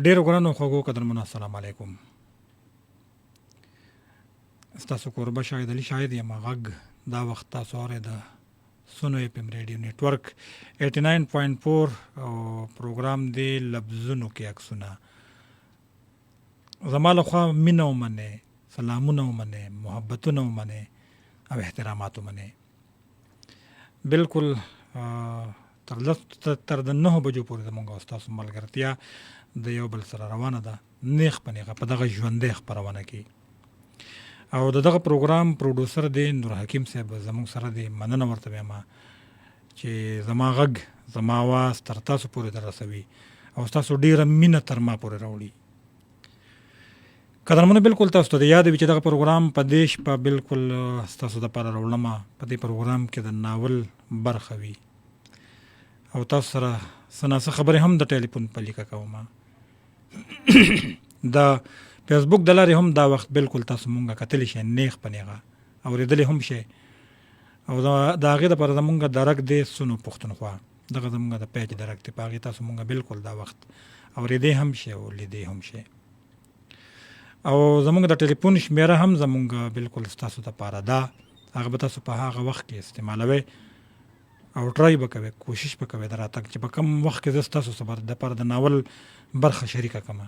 ډیرو ګرانو خوږو قدرمنو السلام علیکم. ستاسو کوربه شاهد علي شاهد یم. غږ دا وخت تاسو اورئ د سونو اف ام ریډیو نیټورک 89.4 او پروګرام دی لفظونو کې عکسونه. زما له خوا مینه ومنئ، سلامونه ومنئ، محبتونه ومنئ او احترامات ومنئ. بلکل تر د 9 بجو پورې زموږ او ستاسو ملګرتیا د یو بل سره روانه ده، نیغ په نیغه په دغه ژوندۍ خپرونه کې. او دغه پروګرام پروډوسر دی نور حکیم صاحب زموږ سره دی. مننه ورته وایم چې زما غږ زما आवाज تر تاسو پورې در رسوي او تاسو ډیره مینه تر ما پورې راوړي. قدرمنو بلکل تاسو ته یاد وي چې دغه پروګرام په دیش په بلکل تاسو د لپاره راوړم. په دې پروګرام کې د ناول برخه وي او تاسو سره سناسه خبرې هم د ټلیفون په لیکه کوم. د فیسبوک د لارې هم دا وخت بلکل تاسو مونږه کتلی شئ، نیغ په نیغه اورېدلی هم شئ. او د هغې دپاره زمونږ درک دی سونو پښتونخوا، دغه زمونږ د پیج درک دی، په هغې تاسو مونږه بلکل دا وخت اورېدی هم شئ او لیدی هم شئ. او زمونږ د ټلیفون شمیره هم زمونږ بلکل ستاسو دپاره ده، هغه به تاسو په هغه وخت کې استعمالوئ او ټرای به کوئ، کوشش به کوئ د راتګ چې په کوم وخت کې زه ستاسو سره دپاره د ناول برخه شریکه کړم.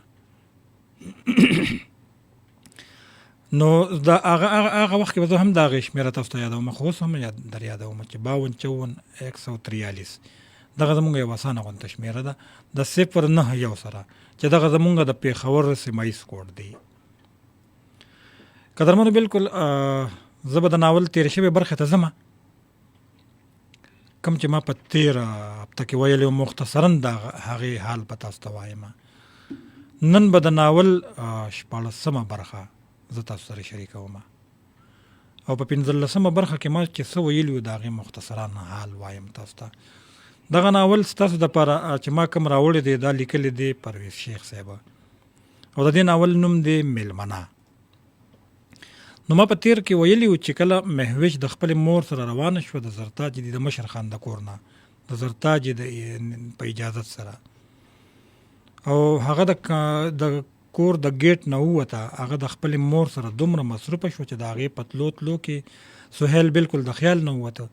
نو دا هغه وخت کې به زه هم د هغې شمېره تاسو ته یادوم، خو اوس هم در یادوم چې 5254 دغه زمونږ یو اسانه غونته شمېره ده د 091 سره، چې دغه زمونږ د پېښور سیمایز کوډ دی. قدرمنو بلکل زه به د ناول تېرې شوې برخې ته ځم، کوم چې ما په تېره هفته کې ویلی و مختصرا د هغې حال به تاسو ته وایم. نن به د ناول 14مه برخه زه تاسو سره شریکوم او په 15مه برخه کې ما چې څه ویلي و د هغې مختصرا حال وایم تاسو ته. دغه ناول ستاسو دپاره چې ما کوم راوړی دی دا لیکلی دی پرویز شیخ صاحب او د دې ناول نوم دی میلمنه. نو ما په تیر کې ویلي و چې کله مهوش د خپل مور سره روانه شوه د زرتاج د مشر خان د کور نه، د زرتاج په اجازت سره، او هغه د کور د گیټ نه ووته، هغه د خپل مور سره دومره مصروفه شو چې د هغې په تلو کې سهیل بلکل د خیال نه ووته.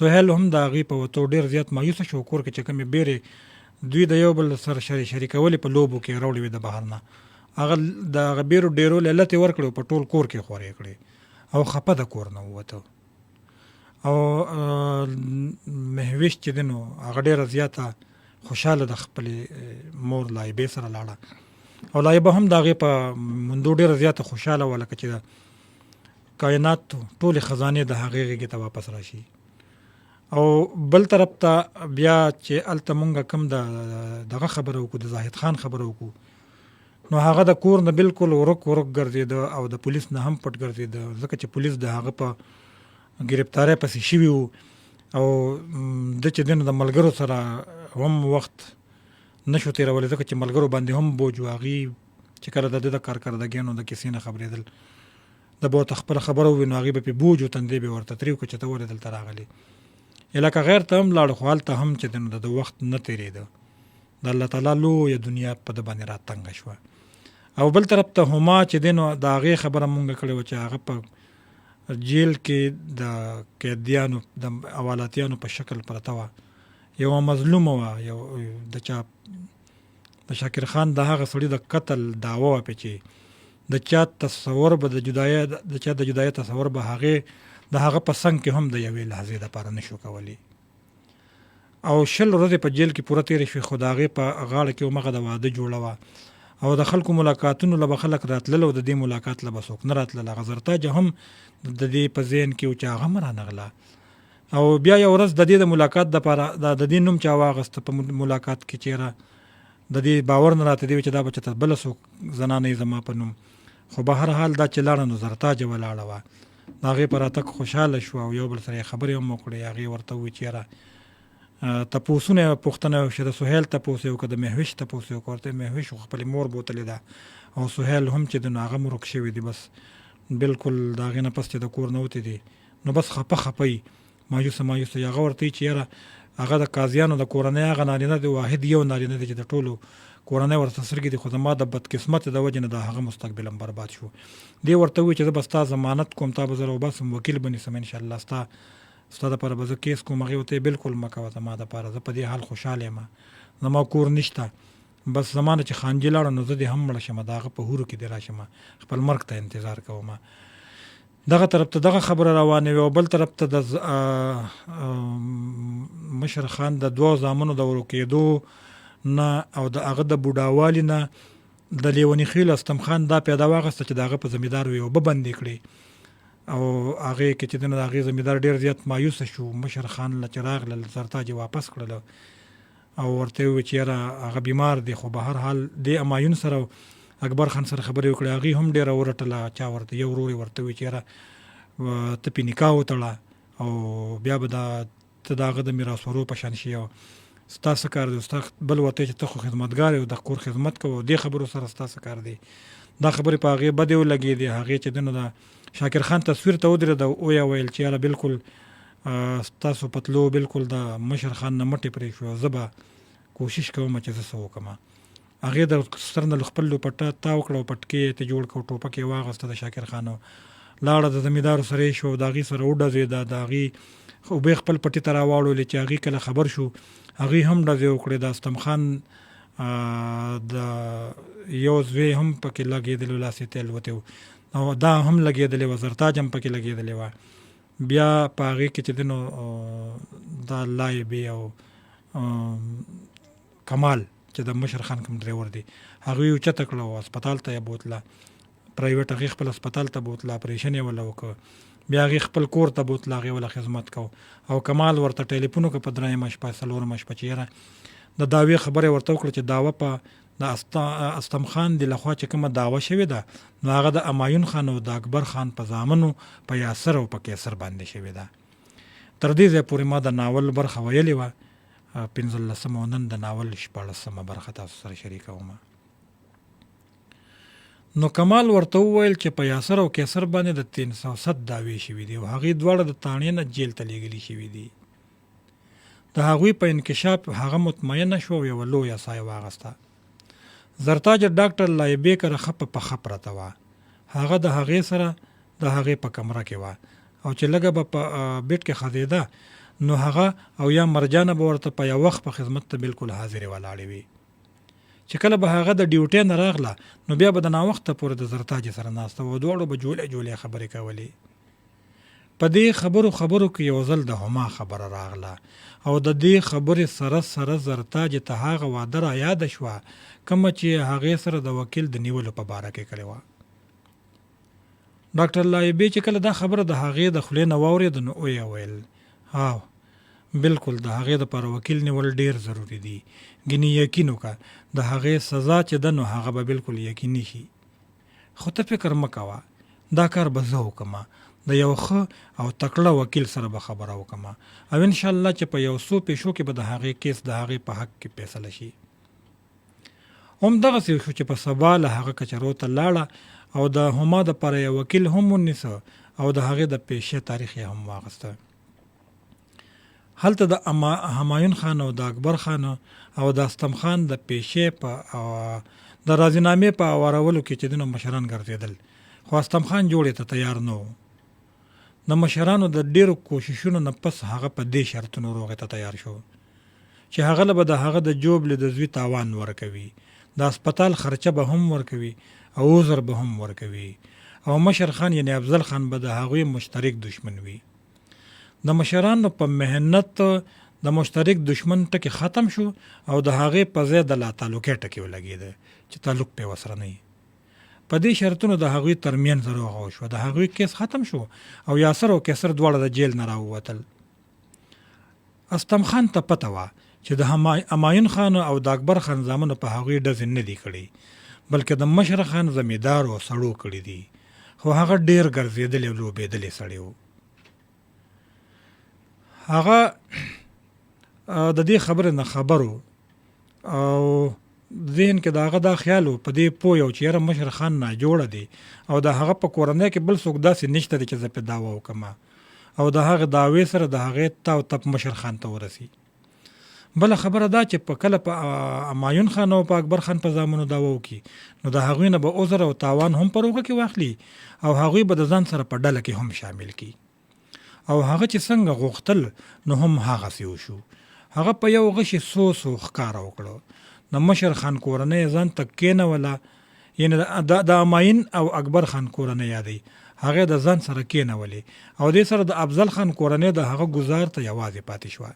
سهیل هم د هغې په وتو ډېر زیات مایوسه شو. کور کې چې کومې بیرې دوی د یو بل سره شریکولې په لوبو کې راوړې وې د بهر نه، هغه د هغه بیرو ډېرو لتې ورکړې په ټول کور کې خورې کړې او خپه د کور نه ووته. او مهوش چې دی نو هغه ډېره زیاته خوشحاله د خپلې مور لایبې سره لاړه او لایبه هم د هغې په موندو ډېره زیاته خوشحاله وه لکه چې د کائنات ټولې خزانې د هغې غېږې ته واپس راشي. او بل طرف ته بیا چې هلته مونږ کوم دغه خبره وکړو، د زاهد خان خبره وکړو، نو هغه د کور نه بلکل ورک ګرځېده او د پولیس نه هم پټ ګرځېده، ځکه چې پولیس د هغه په ګرفتارۍ پسې شوي وو او ده چې دی نو د ملګرو سره هم وخت نشو تېرولی، ځکه چې ملګرو باندې هم بوج و. هغې چې کله د ده د کارکردګیانو د کیسې نه خبرېدل، د به ورته خپله خبره ووي نو هغې به پې بوج و، تندی به ورته ترېو که چې ته ولې دلته راغلې. علاقه غیر ته هم لاړو، خو هلته هم چې دی نو د وخت نه تېرېده، د الله تعالی لویه دنیا په ده باندې راتنګه شوه. او بل طرف ته هما چې دی نو د هغې خبره مونږ کړې وه چې هغه په جیل کې د قیدیانو د حوالاتیانو په شکل پرته وه، یوه مظلومه وه، یو د شاکر خان د هغه سړي د قتل دعوه وه چې د چا تصور به د چا د جدایۍ تصور به هغې د هغه په څنګ کې هم د یوې لحظې دپاره نشو کولی. او 20 ورځې په جیل کې پوره تېرې شوې، خو د هغې په غاړه کې همغه د واده جوړه وه او د خلکو ملاقاتونو له به خلک راتلل او د دې ملاقات له به څوک نه راتلل. هغه زرتاج هم د دې په ذهن کې و چې هغه هم رانغله. او بیا یو ورځ د دې د ملاقات دپاره د دې نوم چا واغسته په ملاقات کې، چېرې د دې باور نه راته دی چې دا به چېرته بله څوک زنانه زما په نوم، خو به هر حال دا چې لاړه نو زرتاجه ولاړه وه. د هغې په راتګ خوشحاله شوه او یو بل سره یې خبرې هم وکړې. هغې ورته وویل چې یاره تپوسونه یې پوښتنه وشوه، د سهیل تپوس یې وکړه، د مهوش تپوس یې وکړه، ورته مهوش خپلې مور بوتلې ده او سهیل هم چې دی نو هغه مرک شوي دي، بس بلکل د هغې نه پس چې د کور نه وتې دي نو بس خپه یي، مایوسه. هغه ورته وایي چې یاره هغه د قاضیانو د کورنۍ هغه نارینه دی، واحد یو نارینه دی چې د ټولو کورنۍ ورته سترګې دي، خو زما د بدقسمت د وجې نه د هغه مستقبل هم برباد شو. دی ورته ووایي چې زه به ستا ضمانت کوم، تا به زه راوباسم، وکیل به نیسم انشاءالله، ستا دپاره به زه کیس کوم. هغې ورته بلکل مه کوه زما دپاره، زه په دې حال خوشحاله یم، زما کور نشته، بس زما نه چې خانجي لاړه نو زه دې هم مړه شم، د هغه په هورو کې دې راشم، خپل مرګ ته انتظار کوم. دغه طرف ته دغه خبره روانه وي، او بل طرف ته د مشر خان د 2 زامنو د ورکېدو نه او د هغه د بوډاوالي نه د لیوني خیل استم خان دا پیدا واغسته چې د هغه په زمیندار وي او بندې کړي، او هغې کې چې د هغې زمیندار ډېر زیات مایوسه شو. مشر خان له چې راغله سرتاج واپس کړله او ورته وویل چې یاره هغه بیمار دی، خو به هر حال دې همایون سره اکبر خان سره خبرې وکړې، هغې هم ډېره ورټله. چا ورته یو ورور یې ورته وویل چې یاره ته پې نکاح وتړه او بیا به ته د هغه د میراث ورو په شان شي، او ستا څه کار دی، ستا بل ورته چې ته خو خدمتګار یې او د کور خدمت کوه، دې خبرو سره ستا څه کار دی. دا خبرې په هغې بدې ولګېدې. هغې چې دی نو د شاکر خان تصویر ته ودرېده او یا ویل چې یاره بلکل ستاسو پتلو بلکل د مشر خان نه مټې پرې شو، زه به کوشش کوم چې زه څه وکړم. هغې د سر نه خپل لوپټه تاو کړه او پټکې یې ته جوړ کړه، ټوپک یې واغسته د شاکر خانو، لاړه د زمیندارو سره یې شو، د هغې سره وډزېده، د هغې اوبې خپل پټي ته راواړولې چې هغې کله خبر شو هغې هم ډزې وکړې. د استم خان د یو زوی هم پکې لګېدلی و، لاس یې تېل وتی و، او دا هم لګېدلی و، زرتاج هم پکې لګېدلی وه. بیا په هغې کې چې دی نو دا لایبې او کمال چې د مشر خان کوم ډریور دی هغوی یې اوچته کړه او هسپتال ته یې بوتله، پرایویټ هغې خپل هسپتال ته بوتله، اپریشن یې وله وکړه، بیا هغې خپل کور ته بوتله، هغې وله خدمت کو، او کمال ورته ټلیفون وکړه په 3مه شپه 4مه شپه چې یاره د دعوې خبرې ورته وکړه چې دعوه په د استم خان د لخوا چې کومه دعوه شوې ده نو هغه د همایون خان او د اکبر خان په زامنو په یاسر او په قیصر باندې شوې ده. تر دې ځایه پورې ما د ناول برخه ویلې وه، 15مه، نن د ناول 14مه برخه تاسو سره شریکوم. نو کمال ورته وویل چې په یاسر او قیصر باندې د 307 دعوې شوي دي او هغې دواړه د تاڼې نه جیل ته لیږلي شوي دي. د هغوی په انکشاف هغه مطمئنه شو او یوه لویه سایه واغسته. زرتاج ډاکټر لایبیکر خپه په خپ پرته وه، هغه د هغې سره د هغې په کمره کې وه، او چې لږه به په بیټ کې خزېده نو هغه او یا مرجانه به ورته په یو وخت په خدمت ته بلکل حاضرې ولاړې وي. چې کله به هغه د ډیوټۍ نه راغله نو بیا به د ناوخته پورې د زرتاج سره ناسته و، دواړو به جولې خبرې کولې. په دې خبرو کې یو ځل د هما خبره راغله او د دې خبرې سره زرتاج ته هغه واده را یاده شوه کومه چې هغې سره د وکیل د نیولو په باره کې کړې وه. ډاکټر لایبی چې کله دا خبره د هغې د خولې نه واورېد نو ویې ویل ها بلکل د هغې دپاره وکیل نیول ډېر ضروري دي، ګینې یقین وکړه د هغې سزا چې ده نو هغه به بلکل یقیني شي، خو ته فکر مه کوه، دا کار به زه وکړم، د یو ښه او تکړه وکیل سره به خبره وکړم او انشاءالله چې په 100 پیشو کې به د هغې کیس د هغې په حق کې فیصله شي. همدغسې شو چې په سبا له هغه کچرو ته لاړه او د هما دپاره یو وکیل هم ونیسه او د هغې د پیشې تاریخ یې هم واغسته. هلته د همایون خان او د اکبر خان او د استم خان د پیشې په د راضینامې په اورولو کې چې دنو مشران ګرځېدل، خو استم خان جوړې ته تیار نه و. د مشرانو د ډېرو کوششونو نه پس هغه په دې شرطونو روغې ته تیار شو چې هغه له به د هغه د جوبلې د زوی تاوان ورکوي، د اسپتال خرچه به هم ورکوي او عذر به هم ورکوي، او مشر خان یعنی افضل خان به د هغوی مشترک دشمن وي. د مشرانو په محنت د مشترک دشمن ټکی ختم شو او د هغې په ځای د لا تعلقې ټکی ولګېده چې تعلق پې ورسره نه وي. په دې شرطونو د هغوی ترمنځ روغه وشوه، د هغوی کیس ختم شو او یاسر او قیصر دواړه د جیل نه راووتل. استم خان ته پته وه چې د همایون خان او د اکبر خان زامنو په هغوی ډزې نه دي کړي بلکې د مشر خان زمیندار او سړو کړي دي، خو هغه ډېر ګرځېدلی او لوبېدلی سړی و. هغه د دې خبرې نه خبرو او ذهن کې د هغه دا خیال و په دې پوه یو چې یاره مشر خان ناجوړه دی او د هغه په کورنۍ کې بل څوک داسې نشته دی چې زه پې دعوه وکړم او د هغه دعوې سره د هغې تاو تپ مشر خان ته ورسي. بل خبره دا چې په کله په همایون خان او په اکبر خان په زامنو داوا وکړي نو د هغوی نه به عذر او تاوان هم په روغه کې واخلي او هغوی به د ځان سره په ډله کې هم شامل کړي او هغه چې څنګه غوښتل نو هم هغسې وشو. هغه په یو غشي سو ښکاره وکړو. د مشر خان کورنۍ ځان ته کېنوله، یعنې د همایون او اکبر خان کورنۍ یادوي، هغه د ځان سره کېنولې او دې سره د افضل خان کورنۍ د هغه ګزار ته یوازې پاتې شوه.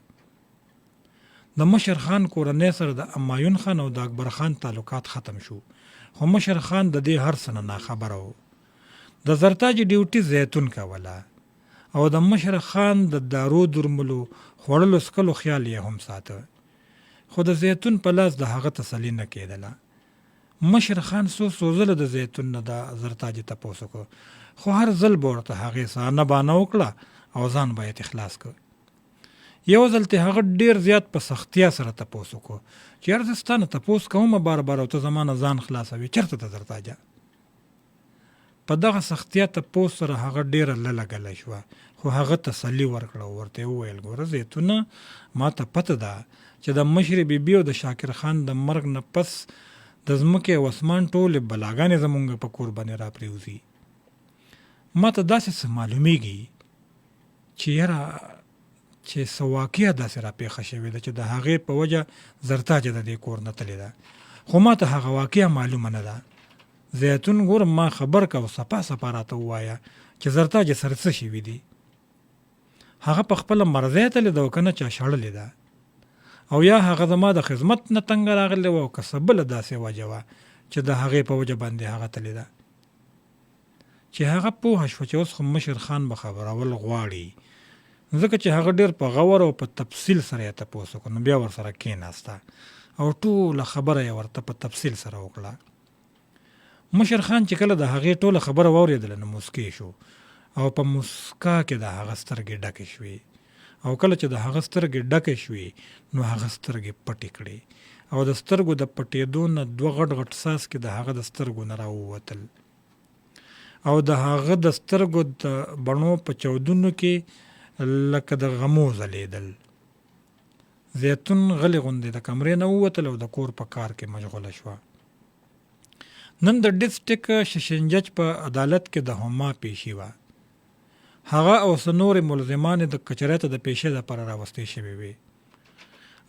د مشر خان کورنۍ سره د همایون خان او د اکبر خان تعلقات ختم شو، خو مشر خان د دې هر څه نه ناخبره و. د زرتاج ډیوټي زیتون کوله او د مشر خان د دارو درملو خوړلو څکلو خیال یې هم ساته، خو د زیتون په لاس د هغه تسلي نه کېدله. مشر خان څو ځله د زیتون نه د زرتاج تپوس وکړ، خو هر ځل به ورته هغې سانه بانه وکړه او ځان به یې اخلاص کړ. یو ځل ته هغه ډېر زیات په سختیا سره تپوس وکړو چې یاره زه ستا نه تپوس کومه بار بار او ته زما نه ځان خلاصوي، چېرته ته زرتاجه؟ په دغه سختیا تپوس سره هغه ډېره لږه شوه، خو هغه تسلي ورکړه او ورته وویل ګوره زیتونه، ما ته پته ده چې د مشرې بیبي او د شاکر خان د مرګ نه پس د ځمکې او اسمان ټولې بلاګانې زمونږ په کور باندې را پرېوځي. ما ته داسې څه معلومیږي چې یاره چې څه واقعه داسې را پیښه شوې ده چې د هغې په وجه زرتاجه د دې کور نه تلې ده، خو ما ته هغه واقعه معلومه نه ده. زیتون ګوره ما خبر که او صفا راته ووایه چې زرتاجه سره څه شوي دي. هغه په خپله مرضی تلې ده او که نه چا شړلې ده، او یا هغه زما د خدمت نه تنګه راغلی و او که څه بله داسې وجه وه چې د هغې په وجه باندې هغه تلې ده. چې هغه پوهه شوه چې اوس خو مشر خان به خبرول غواړي، ځکه چې هغه ډېر په غور او په تفصیل سره یې تپوس وکړ، نو بیا ورسره کېناسته او ټوله خبره یې ورته په تفصیل سره وکړه. مشر خان چې کله د هغې ټوله خبره واورېدله نو موسکی شو او په موسکا کې د هغه سترګې ډکې شوې، او کله چې د هغه سترګې ډکې شوې نو هغه سترګې پټې کړې او د سترګو د پټېدو نه دوه غټ ساس کې د هغه د سترګو نه راووتل او د هغه د سترګو د بڼو په چودونو کې لکه د غمو ځلېدل. زیتون غلې غوندې د کمرې نه ووتل او د کور په کار کې مشغوله شوه. نن د ډسټرک ششنجج په عدالت کې د هما پیشي وه. هغه او څه نورې ملزمانې د کچرۍ ته د پیشې لپاره راوستې شوې وې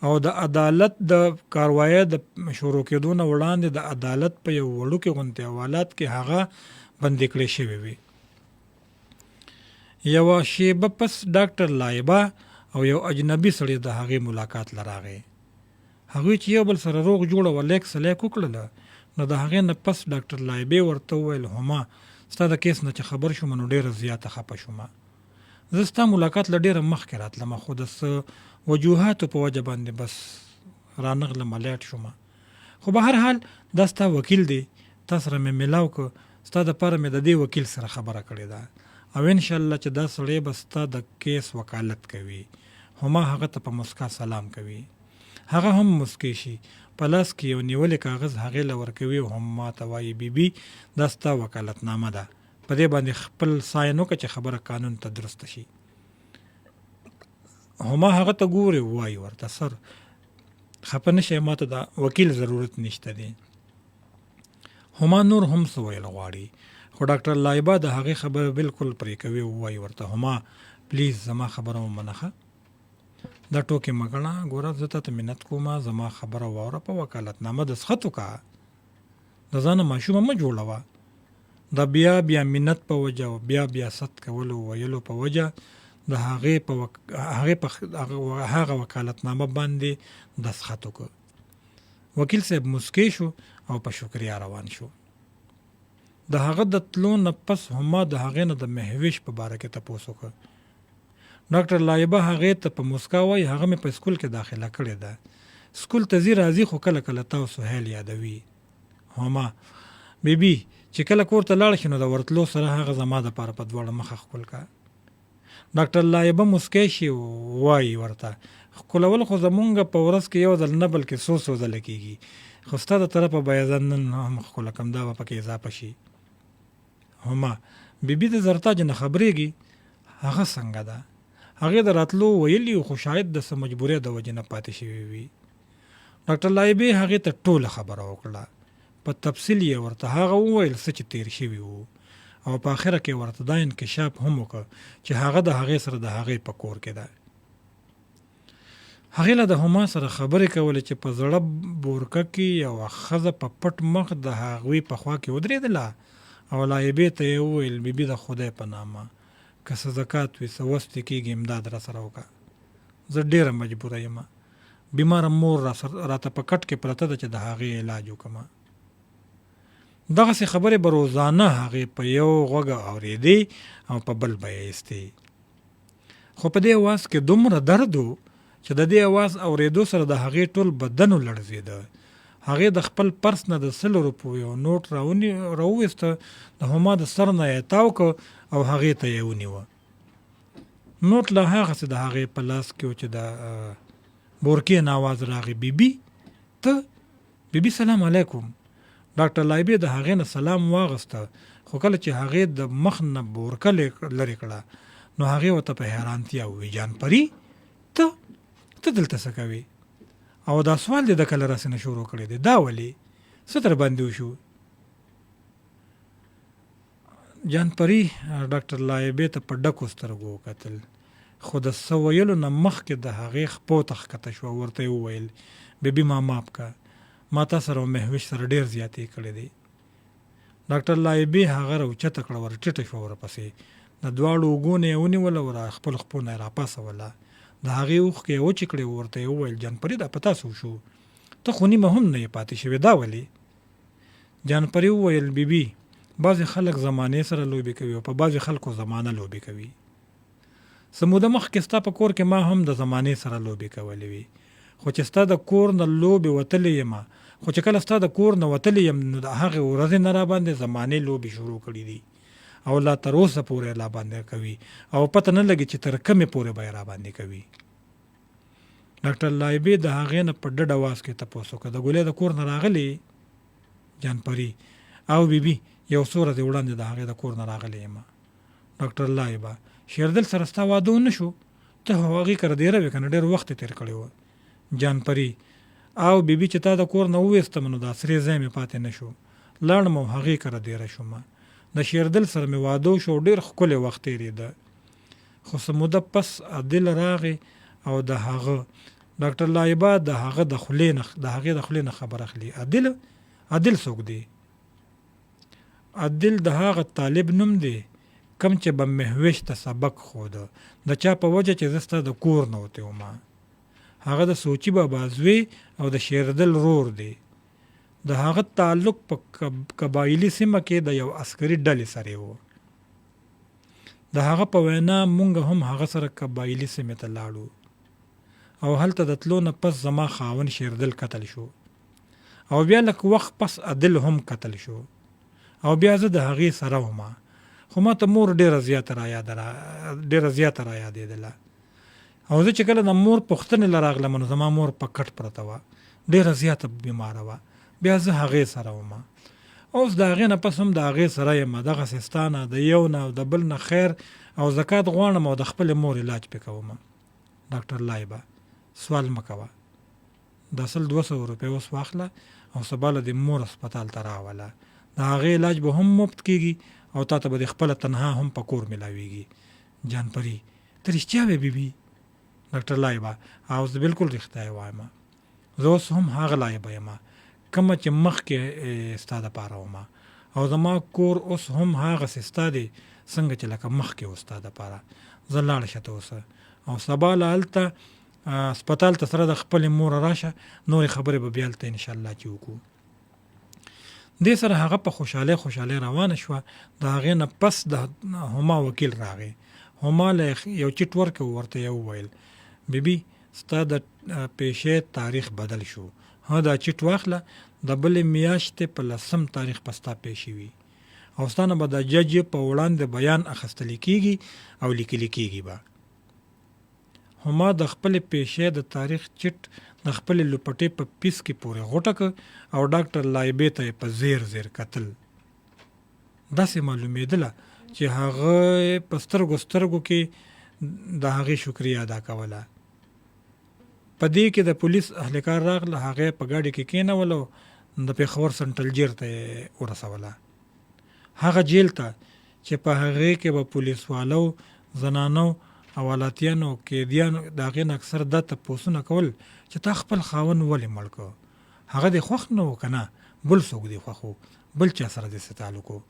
او د عدالت د کاروایۍ د شروع کېدو نه وړاندې د عدالت په یو وړوکې غوندې حوالات کې هغه بندي کړې شوې وې. یوه شیبه پس ډاکټر لایبه او یو اجنبي سړی د هغې ملاقات له راغی. هغوی چې یو بل سره روغ جوړه و لیک سلیک وکړله، نو د هغې نه پس ډاکټر لایبې ورته وویل هما ستا د کیس نه چې خبر شوم نو ډېره زیاته خفه شوم. زه ستا ملاقات له ډېره مخکې راتلم، خو د څه وجوهاتو په وجه باندې بس رانغلم لیټ شوم، خو به هر حال دا ستا وکیل دی، تا سره مې میلاو که ستا دپاره مې د دې وکیل سره خبره کړې ده او انشاءالله چې دا سړی به ستا د کیس وکالت کوي. هما هغه ته په مسکا سلام کوي، هغه هم مسکی شي، په لاس کې یو نیولې کاغذ هغې له ورکوي او هم ما ته وایي بیبي دا ستا وکالتنامه ده، په دې باندې خپل ساین وکړه چې خبره قانون ته درسته شي. هما هغه ته ګوري وایي ورته سر خفه نه شي، ما ته د وکیل ضرورت نشته دی. هما نور هم څه ویل غواړي، خو ډاکټر لایبه د هغې خبره بالکل پرې کوي او وایي ورته هما پلیز زما خبره ومنه، دا ټوکې مه ګڼه، ګوره زه ته منت کومه، زما خبره واوره، په وکالتنامه دستخط وکړه، د ځانه ماشومه مه جوړوه. د بیا منت په وجه او بیا ست کولو ویلو په وجه د هغې په هغه وکالتنامه باندې دستخط وکړ. وکیل صاحب مسکی شو او په شکریا روان شو. د هغه د تلو نه پس هما د هغې نه د مهوش په باره کې تپوس وکړ. ډاکټر لایبه هغې ته په مسکا وایي هغه مې په سکول کې داخله کړې ده، سکول ته ځي راځي خو کله کله تا سهیل یادوي. هما بیبي چې کله کور ته لاړ شي نو د ورتلو سره هغه زما دپاره په دواړه مخه ښکل کا. ډاکټر لایبه مسکی شي وایي ورته ښکلول خو زمونږ په ورځ کې یو ځل نه بلکې څو ځله کېږي، خو ستا د طرفه باید زه نن هم ښکله کړم، دا به پکې اضافه شي. هما بیبي د زرتاج نه خبرېږي، هغه څنګه ده؟ هغې د راتلو ویلي خو شاید د څه مجبورۍ د وجې نه پاتې شوي وي. ډاکټر لایبې هغې ته ټوله خبره وکړه، په تفصیل یې ورته هغه وویل څه چې تیر شوي وو، او په آخره کې ورته دا انکشاف هم وکړ چې هغه د هغې سره د هغې په کور کې ده. هغې له د هما سره خبرې کولې چې په زړه بورکه کې یوه ښځه په پټ مخ د هغوی په خوا کې ودرېدله او لایبې ته یې وویل بیبي د خدای په نامه که څه زکات وي څه وس دې کېږي امداد را سره وکړه، زه ډېره مجبوره یم، بیماره مور راته په کټ کې پرته ده چې د هغې علاج وکړم. دغسې خبرې به روزانه هغې په یو غوږه اورېدې او په بل به یې ایستې، خو په دې اواز کې دومره درد و چې د دې اواز اورېدو سره د هغې ټول بدن ولړزېده. هغې د خپل پرس نه د 100 روپو یو نوټ راوویسته، د هما د سر نه یې تاو کړ او هغې ته یې ونیوه. نوټ لا هغسې د هغې په لاس کې و چې د بورکې نه اواز راغی، بیبي ته؟ بیبي سلام علیکم. ډاکټر لایبې د هغې نه سلام واغسته، خو کله چې هغې د مخ نه بورکه لرې کړه نو هغې ورته په حیرانتیا وویل جان پري ته دلته څه کوې؟ او دا سوال دې د کله راسې نه شروع کړی دی، دا ولې څه در باندې وشو؟ جان پري ډاکټر لایبې ته په ډکو سترګو وکتل، خو د څه ویلو نه مخکې د هغې خپو ته ښکته شوه. ورته یې وویل بیبي ما معاف که، ما تا سره او مهوش سره ډېر زیاتې کړې دي. ډاکټر لایبې هغه راوچته کړه، ور ټیټه شوه ورپسې، د دواړو اوږو نه یې ونیوله او خپل خپو نه یې راپاسوله، د هغې اوښکې یې وچې کړې. ورته یې وویل جان پري دا په تاسو وشو؟ ته خو نیمه هم نه یې پاتې شوې، دا ولې؟ جان پري وویل بیبي بعضې خلک زمانې سره لوبې کوي او په بعضې خلکو زمانه لوبې کوي. څه موده مخکې ستا په کور کې ما هم د زمانې سره لوبې کولې وي، خو چې ستا د کور نه لوبې وتلې یم، خو چې کله ستا د کور نه وتلې یم نو د هغې ورځې نه را باندې زمانې لوبې شروع کړي دي او لا تر اوسه پورې را باندې کوي او پته نه لګي چې تر کومې پورې به یې را باندې کوي. ډاکټر لایبې د هغې نه په ډډ اواز کې تپوس وکړه د ګولې د کور نه راغلې؟ جان پري او بیبي یو څو ورځې وړاندې د هغې د کور نه راغلی یم. ډاکټر لایبه شیردل سره ستا واده ونه شو؟ ته هغې کره دیره وې که نه ډېر وخت یې تېر کړی و. جان پري او بیبي چې تا د کور نه وویستم نو دا سرې ځای مې پاتې نه شو، لاړم او هغې کره دیره شوم. د شیردل سره مې واده وشو، ډېر ښکلی وخت تېرېده، خو څه موده پس عادل راغی او د هغه ډاکټر لایبه د هغې د خولې نه خبر اخلي. عادل څوک دی؟ عادل د هغه طالب نوم دی کم چې به مهوش ته سبق خوده، د چا په وجه چې زه ستا د کور نه وتی وم. هغه د سوچي بابا زوی او د شیردل رور دی. د هغه تعلق په قبایلي سیمه کې د یو عسکري ډلې سره و. د هغه په وینا مونږ هم هغه سره قبایلي سیمې ته لاړو او هلته د تلو نه پس زما خاوند شیردل قتل شو او بیا لږ وخت پس عادل هم قتل شو او بیا زه د هغې سره وم، خو ما ته مور ډېره زیاته را یادېدله او زه چې کله د مور پوښتنې له راغلم نو زما مور په کټ پرته وه، ډېره زیاته بیماره وه. بیا زه هغې سره وم، اوس د هغې نه پس هم د هغې سره یم. دغسې ستا نه د یو نه او د بل نه خیر او زکات غواړم او د خپلې مور علاج پې کوم. ډاکټر لایبه سوال مه کوه، دا 200 روپۍ اوس واخله او سبا له د مور هسپتال ته راوله، د هغې علاج به هم مفت کېږي او تا ته به د خپله تنها هم په کور ملاویږي. جان پري ته رښتیا وې بیبي؟ ډاکټر لایبه او زه بالکل رښتیا وایم، زه اوس هم هغه لایبه یم کومه چې مخکې ستا دپاره وم او زما کور اوس هم هغسې ستا دی څنګه چې لکه مخکې و ستا دپاره. زه لاړه شه ته اوسه او سبا له هلته هسپتال ته سره د خپلې مور راشه، نورې خبرې به بیا هلته انشاءالله چې وکړو. دې سره هغه په خوشحالۍ روانه شوه. د هغې نه پس د هما وکیل راغی. هما له یو چیټ ورکړ، ورته یې وویل بیبي ستا د پیشې تاریخ بدل شو، دا چیټ واخله، د بلې میاشتې په 10 تاریخ په ستا پیشې وي او ستا نه به د جج په وړاندې بیان اخیستلی کېږي او لیکلی کېږي به. هما د خپلې پیشې د تاریخ چیټ د خپلې لپټې په پیس کې پورې غوټه کړ او ډاکټر لایبې ته یې په زیر کتل. داسې معلومېدله چې هغه په سترګو کې د هغې شکریه ادا کوله. په دې کې د پولیس اهلکار راغله، هغې په ګاډي کې کېنولو، د پېښور سنټرل جیل ته یې ورسوله. هغه جیل ته چې په هغې کې به پولیسوالو، زنانو، حوالاتیانو، قیدیانو د هغې نه اکثر دا تپوسونه کول چې تا خپل خاوند ولې مړ کړ، هغه دې خوښ نه و که نه بل څوک دې خوښ و، بل چا سره دې څه تعلق و،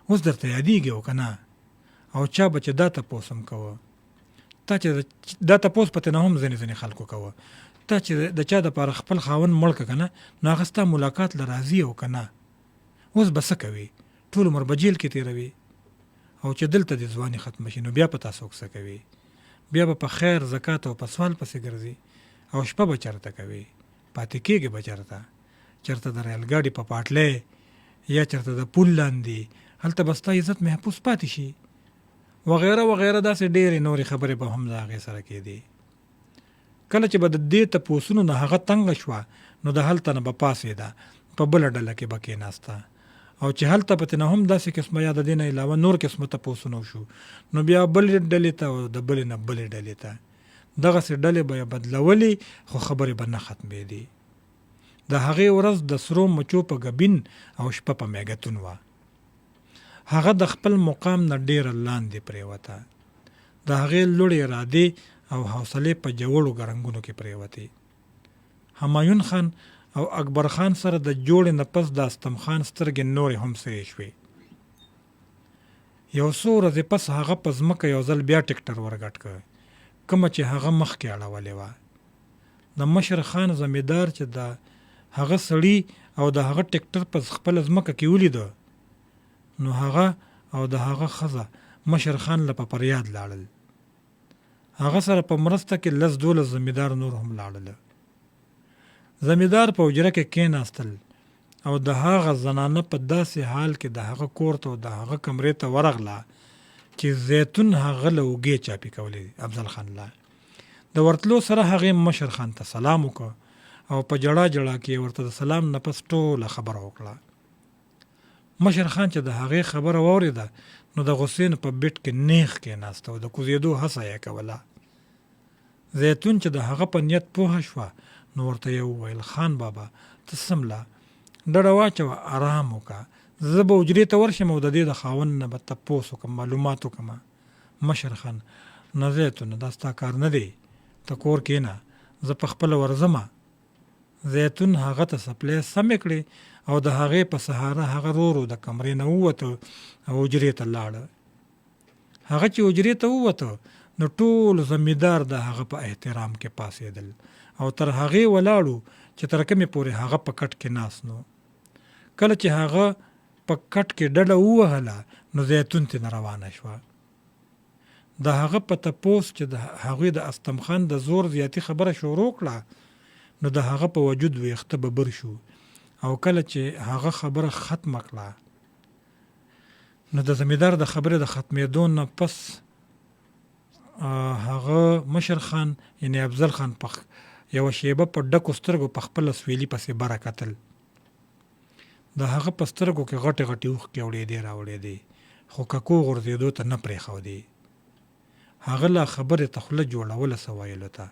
اوس درته یادېږي و که نه. او چا به چې دا تپوس هم کوه، تا چې دا تپوس پته نه هم ځینې خلکو کوه، تا چې د چا دپاره خپل خاوند مړ که نه، نو هغه ستا ملاقات له راځي او که نه، اوس به څه کوي؟ ټول عمر به جیل کې تېروي. او چې دلته د ځواني ختمه شي نو بیا په تاسو څه کوي؟ بیا به په خیر، زکات او په سوال پسې ګرځي او شپه به چېرته کوي؟ پاتې کېږي به چېرته د ریل ګاډي په پاټلۍ یا چېرته د پل لاندې، هلته به ستا عزت محفوظ پاتې شي، وغیره وغیره. داسې ډېرې نورې خبرې به هم د هغې سره کېدې. کله چې به د دې تپوسونو نه هغه تنګه شوه نو د هلته نه به پاڅېده، په بله ډله کې به کېناسته، او چې هلته پته نه هم داسې قسمه یا د دې نه علاوه نور قسمه تپوسونه وشو نو بیا بلې ډلې ته او د بلې نه بلې ډلې ته دغسې ډلې به یې بدلولې، خو خبرې به نه ختمېدې. د هغې ورځ د سرو مچو په ګبین او شپه په میګتون وه. هغه د خپل مقام نه ډېره لاندې پرېوته. د هغې لوړې ارادې او حوصلې په جوړو ګرنګونو کې پرېوتې. همایون خان او اکبر خان سره د جوړې نه پس د استم خان سترګې نورې هم سرې شوې. یو څو ورځې پس هغه په ځمکه یو ځل بیا ټکټر ورګډ کړ، کومه چې هغه مخکې اړولې وه. د مشر خان زمیندار چې د هغه سړي او د هغه ټکټر په خپل ځمکه کې ولیده نو هغه او د هغه ښځه مشر خان له په فریاد لاړل. هغه سره په مرسته کې 10-12 زمیندار نور هم لاړل. زمیندار په حجره کې کېناستل او د هغه زنانه په داسې حال کې د هغه کور ته او د هغه کمرې ته ورغله چې زیتون هغه له اوږې چاپې کولې. افضل خان له د ورتلو سره هغې مشر خان ته سلام وکړ او په جړا کې ورته د سلام نه پس ټوله خبره وکړه. مشر خان چې د هغې خبره واورېده نو د غصې نه په بیټ کې نیغ کېناسته او د کوزېدو هڅه یې کوله. زیتون چې د هغه په نیت پوهه شوه نو ورته یې وویل، خان بابا ته سمله ډډه واچوه، ارام وکړه، زه به حجرې ته ورشم او د دې د خاوند نه به تپوس وکړم، معلومات وکړم. مشر خان: نه زیتونه، دا ستا کار نه دی، ته کور کېنه، زه په خپله ورځمه. زیتون هغه ته څپلۍ سمې کړې او د هغې په سهاره هغه ورو د کمرې نه ووته او حجرې ته لاړه. هغه چې حجرې ته ووته نو ټول زمیندار د هغه په احترام کې پاڅېدل او تر هغې ولاړو چې تر کومې پورې هغه په کټ کې ناست نو. کله چې هغه په کټ کې ډډه ووهله نو زیتون ترې روانه شوه. د هغه په تپوس چې د هغوی د استم خان د زور زیاتي خبره شروع کړه نو د هغه په وجود ویښته ببر شو، او کله چې هغه خبره ختمه کړه نو د زمیندار د خبرې د ختمېدو نه پس هغه مشر خان یعنی افضل خان په یوه شیبه په ډکو سترګو په خپله سویلي پسې بره کتل. د هغه په سترګو کې غټې غټې اوښکې راوړېدې خو ککو غورځېدو ته نه پرېښودې. هغه لا خبرې ته خوله جوړوله څه ویلو ته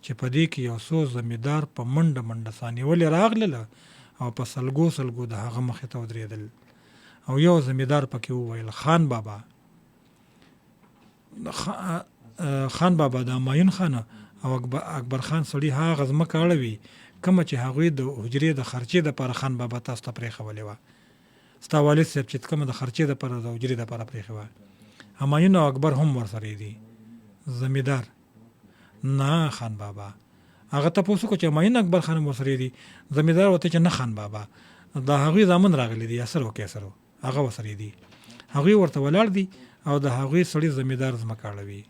چې په دې کې یو څو زمیندار په منډه منډه سانیولې راغلله او په سلګو د هغه مخې ته ودرېدل او یو زمیندار پکې وویل، خان بابا د همایون خان او اکبر خان سړي هغه ځمکه اړوي کومه چې هغوی د حجرې د خرچې دپاره خان بابا تاسو ته پرېښولې وه. ستا والد صاحب چې کومه د خرچې دپاره د حجرې دپاره پرېښې وه، همایون او اکبر هم ورسره دي. زمیندار: نه خان بابا. هغه تپوس وکړو چې همایون اکبر خان هم ورسره دي. زمیندار ورته چې نه خان بابا، د هغوی زامن راغلی دي، یاسر او کیسر، هغه ورسره دي، هغوی ورته ولاړ دي او د هغوی سړي زمیندار ځمکه اړوي.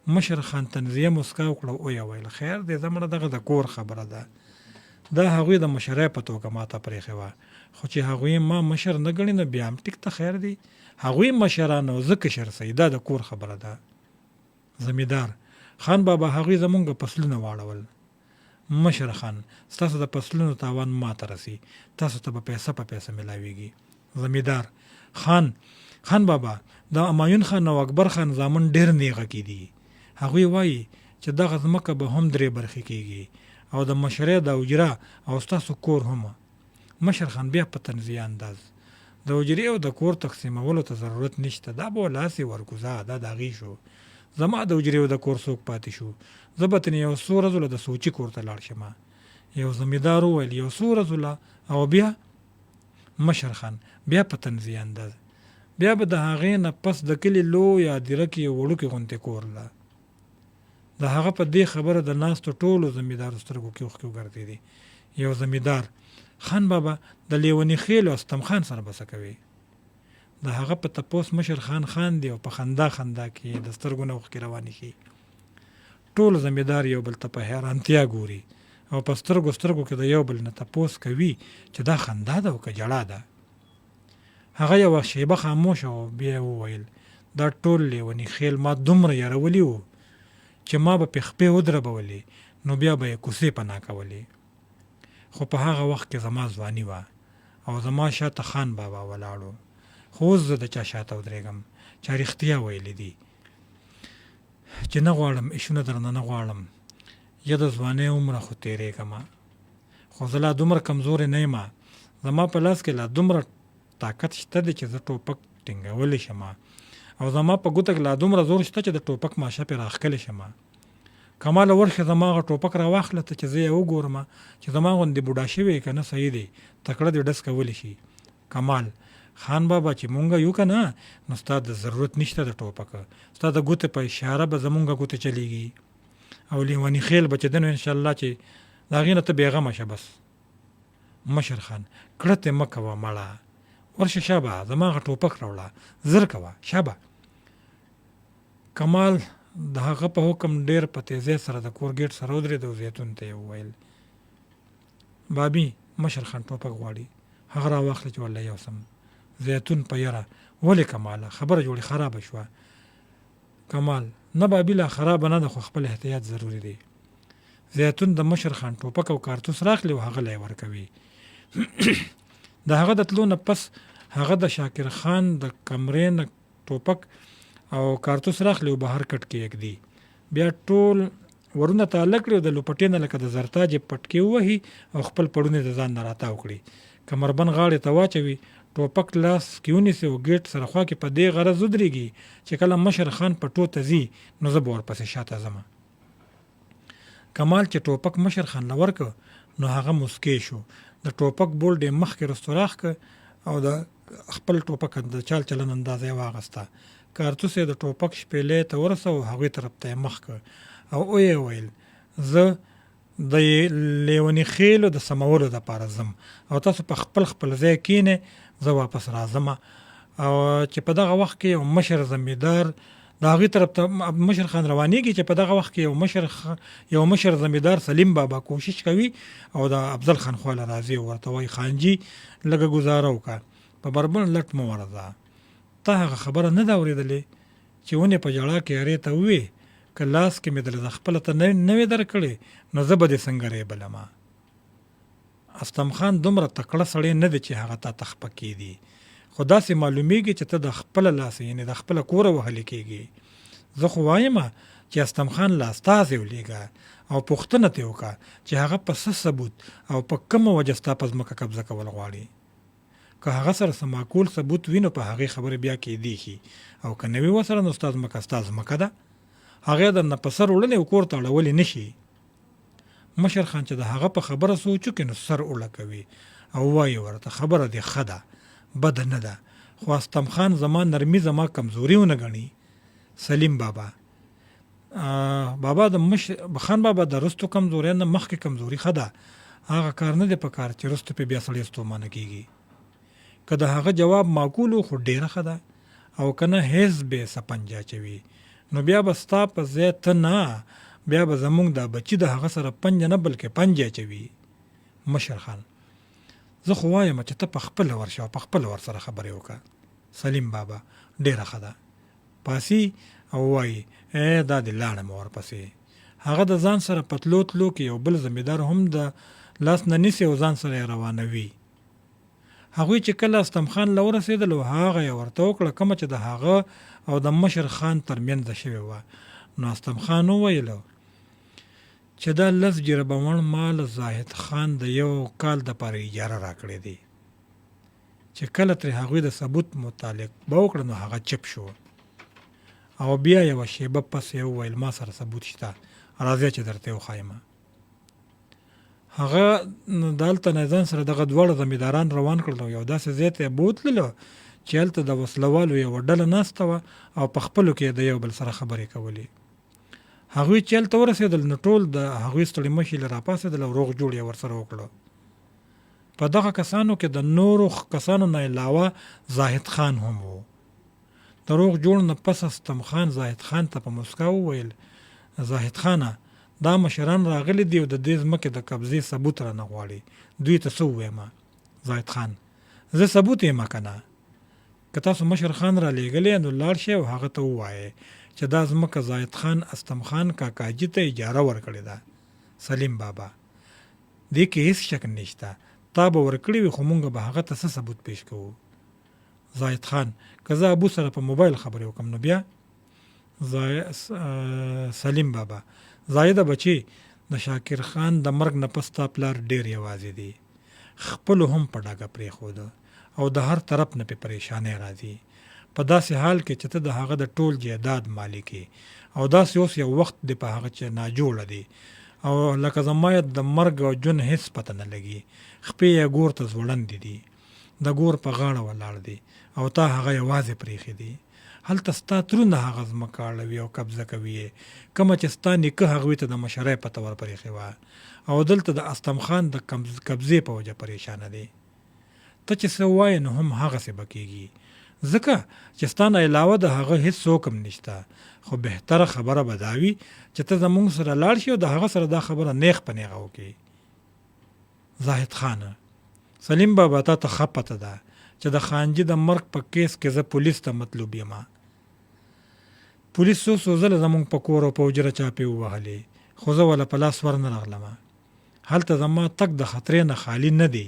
مشر خان تنزیه مسکا وکړه او یې ویل، خیر دی زمړه دغه د کور خبره ده، دا هغوی د مشرۍ په توګه ماته پرېښې وه، خو چې هغوی ما مشر نه ګڼي نو بیا هم ټیک ته خیر دی، هغوی مشران او زه کشر سئ، دا د کور خبره ده. زمیندار: خان بابا هغوی زمونږ فصلونه واړول. مشر خان: ستاسو د فصلونو تاوان ما ته رسي، تاسو ته به پیسه په پیسه ملاویږي. زمیندار: خان بابا، د همایون خان او اکبر خان زامن ډېر نیغه کې دي، هغوی وایي چې دغه ځمکه به هم 3 برخې کېږي او د مشرۍ د اجره او ستاسو کور هم. مشر خان بیا په طنزیه انداز: د اجرې او د کور تقسیمولو ته ضرورت نشته، دا به لاسې ورګوزا، دا د هغې شو. زما د اجرې او د کور څوک پاتې شو؟ زه به ترې یو څو ورځو له د سوچي کور ته لاړ شم. یو زمیندار وویل: یو څو ورځو له؟ او بیا؟ مشر خان بیا په طنزیه انداز: بیا به د هغې نه پس د کلي لوی هدیره کې یو وړوکی غوندې کور له. د هغه په دې خبره د ناستو ټولو زمیندارو سترګو کې اوښکې وګرځېدې. یو زمیندار: خان بابا د لیوني خېل او استم خان سره به څه کوې؟ د هغه په تپوس مشر خان خاندي او په خندا خندا کې د سترګو نه اوښکې روانې شي. ټول زمیندار یو بل ته په حیرانتیا ګوري او په سترګو کې د یو بل نه تپوس کوي چې دا خندا ده او که ژړا ده. هغه یوه شیبه خاموشه او بیا وویل: دا ټول لیوني خېل ما دومره یارولي وو چې ما به پې خپې ودربولې، نو بیا به یې کوڅې پناه کولې. خو په هغه وخت کې زما ځواني وه او زما شاته خان بابا ولاړو. خو اوس زه د چا شاته ودرېږم؟ چا رښتیا ویلي دي چې نه غواړم ایشونه درنه نه غواړم، یا د ځوانۍ عمره خو تېرېږم، خو زه لا دومره کمزورې نه یم. زما په لاس کې لا دومره طاقت شته دی چې زه ټوپک ټینګولی شم، او زما په ګوته کې لا دومره زور شته چې د ټوپک ماشه پرې راښکلی شم. کماله ورشه زما هغه ټوپک راواخله ته چې زه یې وګورم چې زما غوندې بوډا شوی که نه صحیح دی، تکړه دې ډز کولی شي. کمال: خان بابا چې مونږ یو که نه، نو ستا د ضرورت نشته د ټوپک، ستا د ګوتې په اشاره به زمونږ ګوتې چلیږي او لیوني خېل به چې دی نو انشاءالله چې د هغې نه ته بېغمه شه بس. مشر خان: کړه مه کوه مړه، ورشه شابه زما هغه ټوپک راوړه، زر کوه شابه. کمال د هغه په حکم ډېر په تیزۍ سره د کور ګېټ سره ودرېد او زیتون ته یې وویل: بابي مشر خان ټوپک غواړي، هغه راواخله چې والله یوسم. زیتون په یره: ولې کماله خبره جوړې خرابه شوه. کمال: نه بابي لا خرابه نه ده، خو خپل احتیاط ضروري دی. زیتون د مشر خان ټوپک او کارتوس راخلي او هغه له یې ورکوي. د هغه د تلو نه پس هغه د شاکر خان د کمرې نه ټوپک او کارتوس راخلي او بهر کټ کې یږدي. بیا ټول ورونه تاله کړي او د لوپټې نه لکه د زرتاجې پټکې ووهي او خپل پړونې د ځان نه راتاو کړي. کمربند غاړې ته واچوي، ټوپک لاس کې ونیسي او ګېټ سره خوا کې په دې غرض ودرېږي چې کله مشر خان پټو ته ځي نو زه به ورپسې شاته ځم. کمال چې ټوپک مشر خان له ورکړ نو هغه مسکی شو، د ټوپک بولډ یې مخکې رستو راښ کړ او د خپل ټوپک د چال چلن اندازه یې واغسته. کارتوس یې د ټوپک شپېلې ته ورسو، هغوی طرف ته یې مخ کړ او ویې ویل: زه د لیوني خېلو د سمولو دپاره ځم او تاسو په خپل ځای کښېنئ، زه واپس راځم. او چې په دغه وخت کې یو مشر زمیندار د هغې طرف ته مشر خان روانېږي چې په دغه وخت کې یو مشر زمیندار سلیم بابا کوشش کوي او د افضل خان خوا له راځي او ورته وایي: خانجي لږه ګزاره وکړه، په بربند لټ مه ورځه. تا هغه خبره نه ده اورېدلې چې ونې په ژړا کې هرې ته ووې که لاس کې مې د خپله ته نه وې درکړې نو زه به دې څنګه ریبلمه. استم خان دومره تکړه سړی نه دی چې هغه تا ته خپه کېدي، خو داسې معلومیږي چې ته د خپله لاسه یعنې د خپله کوره وهلې کېږي. زه خو وایم چې استم خان له استازی ولېږه او پوښتنه ترې وکړه چې هغه په څه ثبوت او په کومه وجه ستا په ځمکه قبضه کول غواړي. که هغه سره څه معقول ثبوت وي نو په هغې خبرې بیا کېدی شي، او که نه وي ورسره نو ستا ځمکه ستا ځمکه ده، هغې درنه په سر وړلی او کور ته اړولی نه شي. مشر خان چې د هغه په خبره سوچ وکړي نو سر اوړه کوي او وایي ورته: خبره دې ښه ده، بده نه ده، خو استم خان زما نرمي زما کمزوري ونه ګڼي. سلیم بابا: خان بابا د رستو کمزورۍ نه مخکې کمزوري ښه ده، هغه کار نه دی په کار چې رستو پې بیا سړی ستومانه کېږي. که د هغه جواب معقول خو ډېره ښه ده، او که نه هیڅ به سپنجه اچوي نو بیا به ستا په ځای ته نه، بیا به زمونږ دا بچي د هغه سره پنجه نه بلکې پنجه اچوي. مشر خان: زه خو وایم چې ته په خپله ورشه او په خپله ورسره خبرې وکړه. سلیم بابا: ډېره ښه ده. پاسي او وایي: دا دې لاړم ورپسې. هغه د ځان سره په تلو کې یو بل زمیندار هم د لاس نه نیسي او ځان سره یې روانوي. هغوی چې کله استم خان له ورسېدل او هغه یې ورته وکړه کومه چې د هغه او د مشر خان ترمنځ شوې وه، نو استم خان وویل چې دا 10 جربه وړ مال زاهد خان د یو کال دپاره اجاره راکړی دی چې کله ترې هغوی د ثبوت متعلق به وکړه نو هغه چپ شو او بیا یوه شیبه پس یې وویل ما سره ثبوت شته راځئ چې درته وښایم هغه دلته نه ځان سره دغه دواړه زمینداران روان کړل او یو داسې ځای ته یې بوتللو چې هلته د وسلوالو یوه ډله ناسته وه او په خپلو کې د یو بل سره خبرې کولې هغوی چې هلته ورسېدل نو ټول د هغوی ستړي مشي له راپاڅېدل او روغ جوړ یې ورسره وکړو په دغه کسانو کې د نورو کسانو نه علاوه زاهد خان هم و د روغ جوړ نه پس استم خان زاهد خان ته په مسکا وویل زاهد خانه دا مشران راغلي دي او د دې ځمکې د قبضې ثبوت رانه غواړي دوی ته څه ووایم زاهد خان زه ثبوت یم که نه که تاسو مشر خان را لېږلی نو لاړ شئ او هغه ته ووایئ چې دا ځمکه زاهد خان استم خان کاکاجي ته اجاره ورکړې ده سلیم بابا دې کې هېڅ شک نشته تا به ورکړې وي خو مونږ به هغه ته څه ثبوت پیش کوو زاهد خان که زه ابو سره په موبایل خبرې وکړم نو بیا سلیم بابا زاهده بچی د شاکر خان د مرګ نه پس تا پلار ډېر یوازې دی خپلو هم په ډاګه پرېښوده او د هر طرف نه پې پریشانۍ راځي په داسې حال کې چې ته د هغه د ټول جایداد مالک او داسې اوس یو وخت دی په هغه چې ناجوړه دی او لکه زما د مرګ او ژوند هېڅ پته نه لګي خپې یې ګور ته ځوړندې دي د ګور په غاړه ولاړ دی او تا هغه یوازې پرېښي دي هلته ستا ترونه هغه ځمکه اړوي او قبضه کوي کومه چې ستا نیکه هغوی ته د مشرۍ پته ور پرېښې وه او دلته د استم خان د قبضې په وجه پریشانه دی ته چې څه ووایې نو هم هغسې به کېږي ځکه چې ستا نه علاوه د هغه هېڅ څوک هم نشته خو بهتره خبره به دا وي چې ته زمونږ سره لاړ شي او د هغه سره دا خبره نیغ په نیغه وکړي زاهد خانه سلیم بابا تا ته ښه پته ده چې د خانجي د مرګ په کیس کې زه پولیس ته مطلوب یم پولیس څو ځله زمونږ په کور او په حجره چاپې ووهلې خو زه وله په لاس ور نه راغلم هلته زما تک د خطرې نه خالي نه دی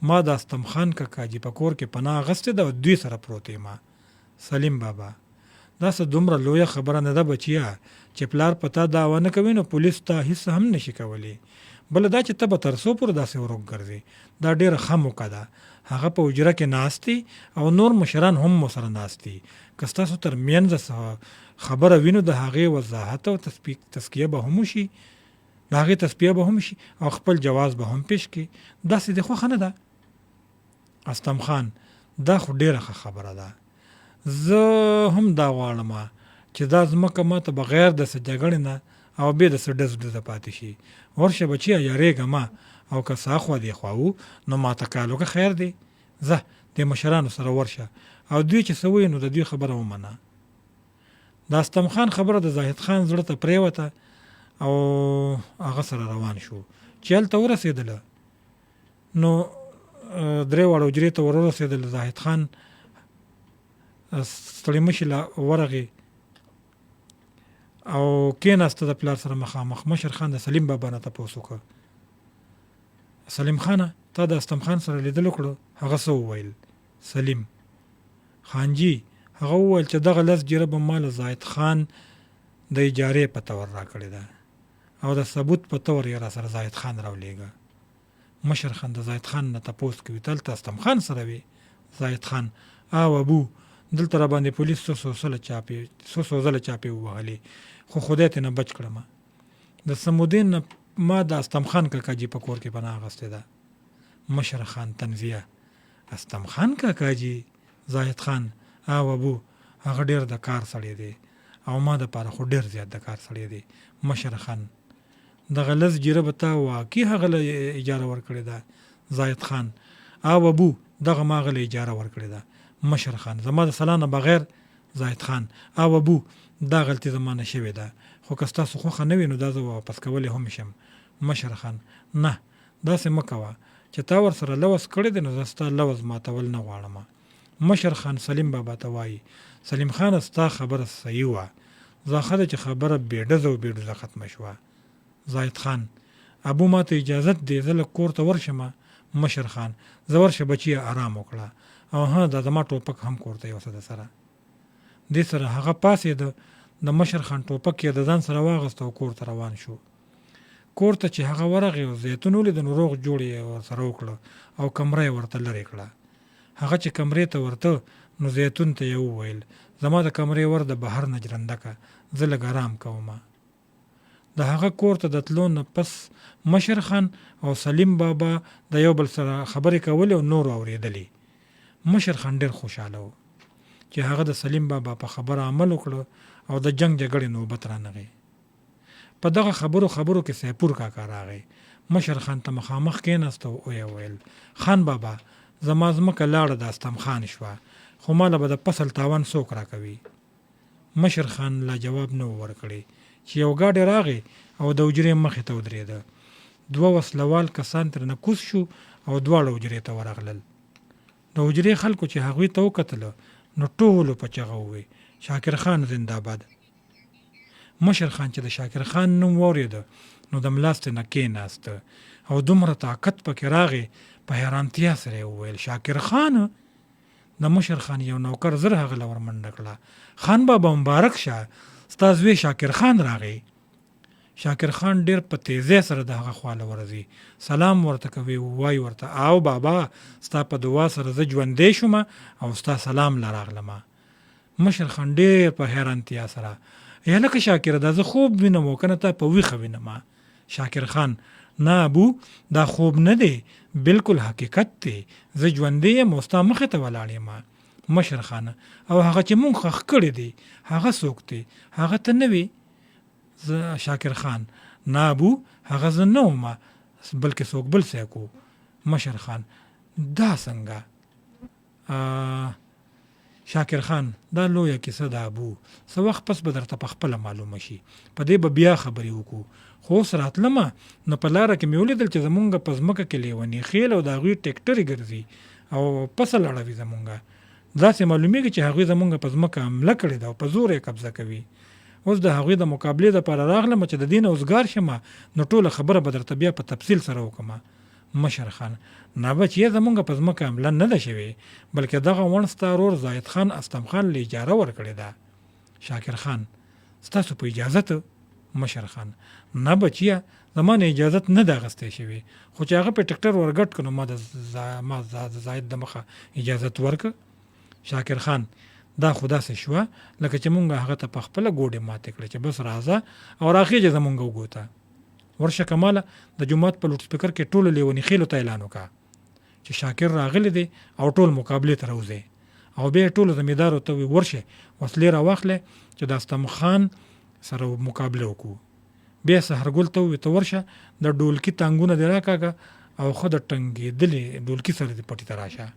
ما د استم خان کاکاجي په کور کې پناه اخیستې ده او دوی سره پروت یم سلیم بابا داسې دومره لویه خبره نه ده بچیه چې پلار په تا دعوه نه کوي نو پولیس ته هېڅ هم نشي کولی بله دا چې ته به تر څو پورې داسې ورک ګرځې دا ډېره ښه موقع ده هغه په حجره کې ناست دي او نور مشران هم ورسره ناست دي که ستاسو تر منځه خبره وینو د هغې وضاحت او تسکیه به هم وشي د هغې تصفیه به هم شي او خپل جواز به هم پیش کړي داسې د خوښه نه ده استم خان دا خو ډېره ښه خبره ده زه هم دا غواړم چې دا ځمکه ما ته بغیر د څه جګړې نه او بې د څه ډز ډزه پاتې شي ورشه بچیه یارېږه ما او که څه اخوا دې خوا وو نو ما ته کال وکړه خیر دی ځه دې مشرانو سره ورشه او دوی چې څه وایي نو د دوی خبره ومنه د استم خان خبره د زاهد خان زړه ته پرېوته او هغه سره روان شو چې هلته ورسېدله نو درې واړه حجرې ته ورسېدل زاهد خان ستړي مشي له ورغې او کېناسته د پلار سره مخامخ مشر خان د سلیم بابا نه تپوس وکړه سلیم خانه تا د استم خان سره لیدل وکړو هغه څه وویل سلیم خانجي هغه وویل چې دغه 10 جربه مال زاهد خان د اجارې په تور راکړې ده او د ثبوت په تور یې را سره زاهد خان راولېږه مشر خان د زاهد خان نه تپوس کوي دلته استم خان سره وي زاهد خان او ابو دلته را باندې پولیس څو ځله چاپې ووهلې خو خدای ته نه بچ کړم د سمودین نه ما د استم خان کاکاجي په کور کې پناه اخیستې ده مشر خان تنزیه استم خان کاکاجي زاهد خان او ابو هغه ډېر د کار سړی دی او ما دپاره خو ډېر زیات د کار سړی دی مشر خان دغه 10 جربه تا واقعي هغه له اجاره ورکړې ده زاهد خان او ابو دغه ما هغه له اجاره ورکړې ده مشر خان زما د سلام نه بغیر زاهد خان او ابو دا غلطي زما نه شوې ده خو که ستاسو خوښه نه وي نو دا زه واپس کولی هم شم مشر خان نه داسې مه کوه چې تا ورسره لوز کړی دی نو زه ستا لوز ماتول نه غواړم مشر خان سلیم بابا ته وایي سلیم خان ستا خبره صحیح وه ځاښه ده چې خبره بېډزه او بېډوزه ختمه شوه زاهد خان ابو ما ته اجازت دی زه لږ کور ته ورشم مشر خان زه ورشه بچیه آرام وکړه او ها دا زما ټوپک هم کور ته یوسه د سره دې سره هغه پاسېده د مشر خان ټوپک یې د ځان سره واغست او کور ته روان شو. کور ته چې هغه ورغی او زیتون ولید نو روغ جوړ یې ورسره وکړه او کمره یې ورته لرې کړه. هغه چې کمرې ته ورته نو زیتون ته یې وویل زما د کمرې ور د بهر نه جرنده که زه لږ ارام کومه. د هغه کور ته د تلو نه پس مشر خان او سلیم بابا د یو بل سره خبرې کولې او نور اورېدلې. مشر خان ډېر خوشحاله و چې هغه د سلیم بابا په خبره عمل وکړو او د جنگ جګړې نوبت رانغی. په دغه خبرو کې سیپور کاکا راغی. مشر خان ته مخامخ کېناست او یې ویل خان بابا زما ځمکه لاړه د استم خان شوه خو ماله به د فصل تاوان څوک راکوي. مشر خان لا جواب نه ورکړی چې یو ګاډی راغی او د حجرې مخې ته ودرېده. 2 وسلوال کسان ترنه کوز شو او دواړه حجرې ته ورغلل. د حجرې خلکو چې هغوی ته وکتله نو ټولو په چغه ووی شاکر خان زنده‌باد. مشر خان چې د شاکر خان نوم واورېده نو د ملاستې نه کېناسته او دومره طاقت پکې راغی په حیرانتیا سره یې وویل شاکر خان. د مشر خان یو نوکر زر هغه له ورمنډه کړه. خان بابا مبارک شه ستا زوی شاکر خان راغی. شاکر خان ډېر په تیزۍ سره د هغه خواله ورځي سلام ورته کوي وایي ورته او بابا ستا په دعا سره زه ژوندی شوم او ستا سلام لا راغلمه. مشر خان ډېر په حیرانتیا سره یا لکه شاکر دا زه خوب وینم او کنه ته په ویښه وینم. شاکر خان نه ابو دا خوب نه دی بالکل حقیقت دی زه ژوندی یم او ستا مخې ته ولاړ یم. مشر خان او هغه چې مونږ خښ کړی دی هغه څوک دی هغه ته نه وي؟ زه شاکر خان نه ابو هغه زه نه وم بلکې څوک بل څوک. مشر خان دا څنګه؟ شاکر خان دا لویه کیسه ده ابو څه وخت پس به درته پخپله معلومه شي په دې به بیا خبرې وکړو. خو اوس راتلمه نو په لاره کې مې ولیدل چې زمونږ په ځمکه کې لیوني خیل او د هغوی ټیکټرې ګرځي او فصل اړوي زمونږ. داسې معلومیږي چې هغوی زمونږ په ځمکه حمله کړې ده او په زور یې قبضه کوي. اوس د هغوی د مقابلې دپاره راغلم چې د دې نه اوزګار شمه نو ټوله خبره به درته بیا په تفصیل سره وکړم. مشر خان نه بچیه زمونږ په ځمکه حمله نه ده شوې بلکې دغه ون ستا ورور زاهد خان استم خان له اجاره ورکړې ده. شاکر خان ستاسو په اجازت؟ مشر خان نه بچیه زما نه اجازت نه ده اخیستی شوې خو چې هغه په ټکټر ورګډ کړو ما د زاهد د مخه اجازت ورکړه. شاکر خان دا خو داسې شوه لکه چې مونږ هغه ته په خپله ګوډې ماتې کړې چې بس راځه او راخیږه زمونږ وګوته. ورشه کماله د جومات په لوډ سپیکر کې ټولو لیوني خیلو ته اعلان وکړه چې شاکر راغلی دی او ټول مقابلې ته راوځي او بیا ټولو زمیندارو ته وی ورشه وسلې راواخلې چې د استم خان سره مقابله وکړو. بیا سحرګل ته وی ته ورشه د ډولکي تانګونه دی راکاږه او خو د ټنګېدلې ډولکي سره دې پټي ته راشه.